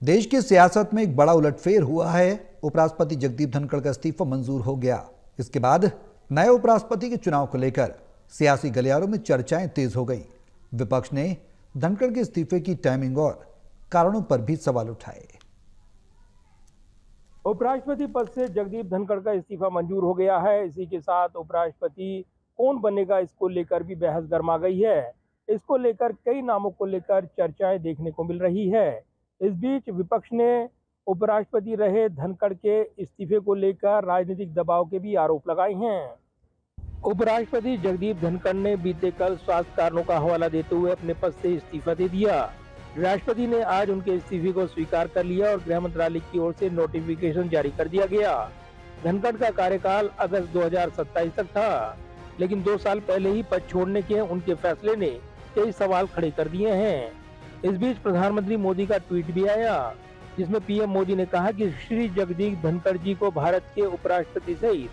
देश की सियासत में एक बड़ा उलटफेर हुआ है। उपराष्ट्रपति जगदीप धनखड़ का इस्तीफा मंजूर हो गया। इसके बाद नए उपराष्ट्रपति के चुनाव को लेकर सियासी गलियारों में चर्चाएं तेज हो गई। विपक्ष ने धनखड़ के इस्तीफे की टाइमिंग और कारणों पर भी सवाल उठाए। उपराष्ट्रपति पद से जगदीप धनखड़ का इस्तीफा मंजूर हो गया है। इसी के साथ उपराष्ट्रपति कौन बनेगा, इसको लेकर भी बहस गर्मा गई है। इसको लेकर कई नामों को लेकर चर्चाएं देखने को मिल रही है। इस बीच विपक्ष ने उपराष्ट्रपति रहे धनखड़ के इस्तीफे को लेकर राजनीतिक दबाव के भी आरोप लगाए हैं। उपराष्ट्रपति जगदीप धनखड़ ने बीते कल स्वास्थ्य कारणों का हवाला देते हुए अपने पद से इस्तीफा दे दिया। राष्ट्रपति ने आज उनके इस्तीफे को स्वीकार कर लिया और गृह मंत्रालय की ओर से नोटिफिकेशन जारी कर दिया गया। धनखड़ का कार्यकाल अगस्त 2027 तक था, लेकिन 2 साल पहले ही पद छोड़ने के उनके फैसले ने कई सवाल खड़े कर दिए हैं। इस बीच प्रधानमंत्री मोदी का ट्वीट भी आया, जिसमें पीएम मोदी ने कहा कि श्री जगदीप धनखड़ जी को भारत के उपराष्ट्रपति सहित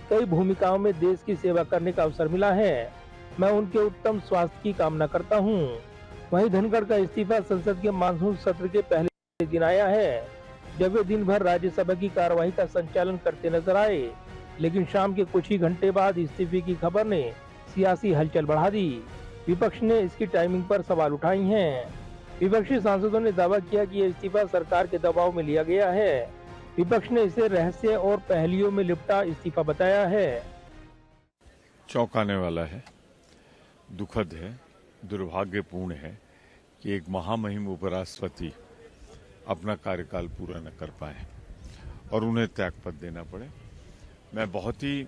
कई भूमिकाओं में देश की सेवा करने का अवसर मिला है। मैं उनके उत्तम स्वास्थ्य की कामना करता हूं। वहीं धनखड़ का इस्तीफा संसद के मानसून सत्र के पहले दिन आया है, जब वे दिन भर राज्यसभा की कार्यवाही का संचालन करते नजर आए। लेकिन शाम के कुछ ही घंटे बाद इस्तीफे की खबर ने सियासी हलचल बढ़ा दी। विपक्ष ने इसकी टाइमिंग पर सवाल उठाए हैं। विपक्षी सांसदों ने दावा किया कि यह इस्तीफा सरकार के दबाव में लिया गया है। विपक्ष ने इसे रहस्य और पहेलियों में लिपटा इस्तीफा बताया है। चौंकाने वाला है, दुखद है, दुर्भाग्यपूर्ण है कि एक महामहिम उपराष्ट्रपति अपना कार्यकाल पूरा न कर पाए और उन्हें त्यागपत्र देना पड़े। मैं बहुत ही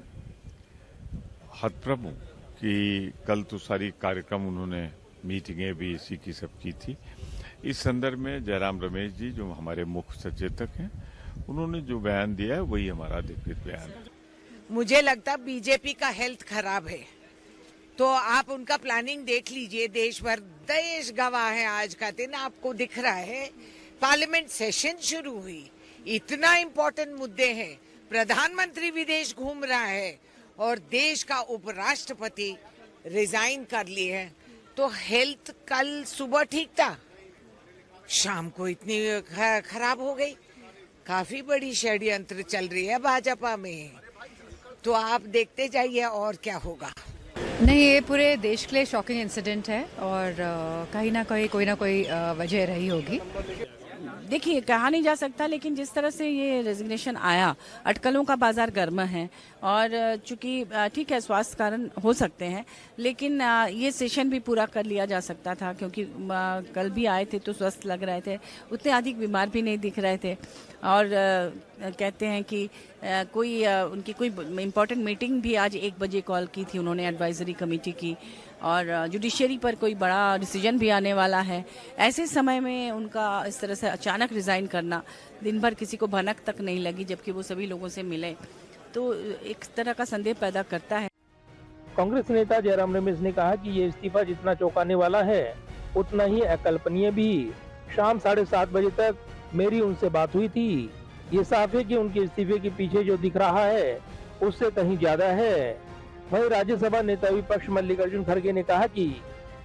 हतप्रभ हूं कि कल तो सारी कार्यक्रम उन्होंने, मीटिंगें भी इसी की सब की थी। इस संदर्भ में जयराम रमेश जी, जो हमारे मुख्य सचेतक हैं, उन्होंने जो बयान दिया है वही हमारा अधिकृत बयान है। मुझे लगता बीजेपी का हेल्थ खराब है, तो आप उनका प्लानिंग देख लीजिए। देश भर देश गवाह है, आज का दिन आपको दिख रहा है। पार्लियामेंट सेशन शुरू हुई, इतना इम्पोर्टेंट मुद्दे हैं, प्रधानमंत्री विदेश घूम रहा है और देश का उपराष्ट्रपति रिजाइन कर लिए है। तो हेल्थ कल सुबह ठीक था, शाम को इतनी खराब हो गई। काफी बड़ी षड्यंत्र चल रही है भाजपा में, तो आप देखते जाइए और क्या होगा। नहीं, ये पूरे देश के लिए शॉकिंग इंसिडेंट है और कहीं ना कहीं कोई ना कोई वजह रही होगी। देखिए, कहा नहीं जा सकता, लेकिन जिस तरह से ये रेजिग्नेशन आया, अटकलों का बाजार गर्म है और चूंकि ठीक है स्वास्थ्य कारण हो सकते हैं, लेकिन ये सेशन भी पूरा कर लिया जा सकता था, क्योंकि कल भी आए थे तो स्वस्थ लग रहे थे, उतने अधिक बीमार भी नहीं दिख रहे थे। और कहते हैं कि उनकी कोई इम्पोर्टेंट मीटिंग भी आज 1 बजे कॉल की थी उन्होंने, एडवाइजरी कमेटी की, और जुडिशरी पर कोई बड़ा डिसीजन भी आने वाला है। ऐसे समय में उनका इस तरह से अचानक रिजाइन करना, दिन भर किसी को भनक तक नहीं लगी, जबकि वो सभी लोगों से मिले, तो एक तरह का संदेह पैदा करता है। कांग्रेस नेता जयराम रमेश ने कहा कि ये इस्तीफा जितना चौंकाने वाला है, उतना ही अकल्पनीय भी। शाम 7:30 बजे तक मेरी उनसे बात हुई थी। ये साफ है कि उनके इस्तीफे के पीछे जो दिख रहा है उससे कहीं ज्यादा है। वहीं राज्यसभा नेता विपक्ष मल्लिकार्जुन खड़गे ने कहा कि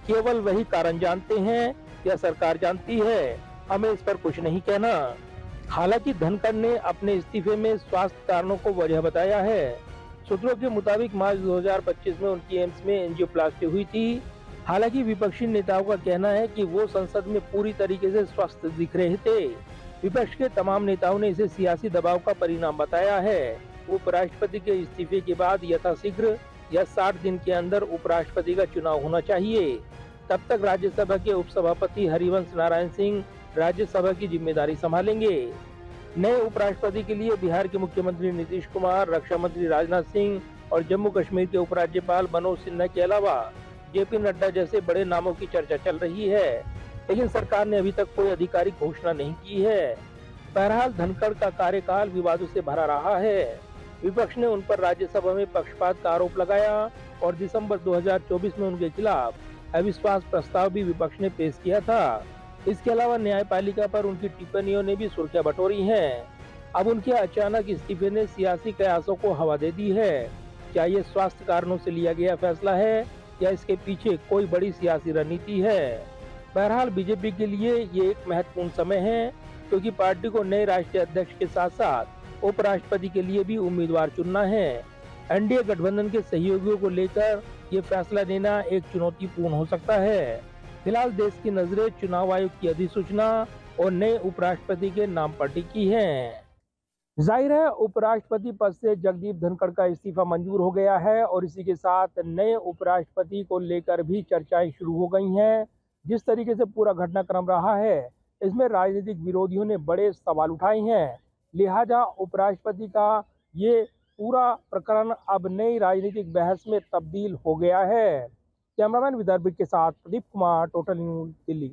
केवल वही कारण जानते हैं या सरकार जानती है, हमें इस पर कुछ नहीं कहना। हालांकि धनखड़ ने अपने इस्तीफे में स्वास्थ्य कारणों को वजह बताया है। सूत्रों के मुताबिक मार्च 2025 में उनकी एम्स में एंजियोप्लास्टी हुई थी। हालांकि विपक्षी नेताओं का कहना है कि वो संसद में पूरी तरीके से स्वस्थ दिख रहे थे। विपक्ष के तमाम नेताओं ने इसे सियासी दबाव का परिणाम बताया है। उपराष्ट्रपति के इस्तीफे के बाद यथाशीघ्र या 60 दिन के अंदर उपराष्ट्रपति का चुनाव होना चाहिए। तब तक राज्यसभा के उपसभापति हरिवंश नारायण सिंह राज्यसभा की जिम्मेदारी संभालेंगे। नए उपराष्ट्रपति के लिए बिहार के मुख्यमंत्री नीतीश कुमार, रक्षा मंत्री राजनाथ सिंह और जम्मू कश्मीर के उपराज्यपाल मनोज सिन्हा के अलावा जेपी नड्डा जैसे बड़े नामों की चर्चा चल रही है, लेकिन सरकार ने अभी तक कोई आधिकारिक घोषणा नहीं की है। बहरहाल धनखड़ का कार्यकाल विवादों से भरा रहा है। विपक्ष ने उन पर राज्यसभा में पक्षपात का आरोप लगाया और दिसंबर 2024 में उनके खिलाफ अविश्वास प्रस्ताव भी विपक्ष ने पेश किया था। इसके अलावा न्यायपालिका पर उनकी टिप्पणियों ने भी सुर्खियां बटोरी हैं। अब उनके अचानक इस्तीफे ने सियासी कयासों को हवा दे दी है। क्या ये स्वास्थ्य कारणों से लिया गया फैसला है या इसके पीछे कोई बड़ी सियासी रणनीति है? बहरहाल बीजेपी के लिए ये एक महत्वपूर्ण समय है। क्योंकि पार्टी को नए राष्ट्रीय अध्यक्ष के साथ साथ उपराष्ट्रपति के लिए भी उम्मीदवार चुनना है। एनडीए गठबंधन के सहयोगियों को लेकर ये फैसला लेना एक चुनौतीपूर्ण हो सकता है। फिलहाल देश की नजरें चुनाव आयोग की अधिसूचना और नए उपराष्ट्रपति के नाम पर टिकी हैं। जाहिर है उपराष्ट्रपति पद से जगदीप धनखड़ का इस्तीफा मंजूर हो गया है और इसी के साथ नए उपराष्ट्रपति को लेकर भी चर्चाएं शुरू हो गई हैं। जिस तरीके से पूरा घटनाक्रम रहा है, इसमें राजनीतिक विरोधियों ने बड़े सवाल उठाए हैं। लिहाजा उपराष्ट्रपति का ये पूरा प्रकरण अब नई राजनीतिक बहस में तब्दील हो गया है। कैमरामैन विदर्भ के साथ प्रदीप कुमार, टोटल न्यूज, दिल्ली।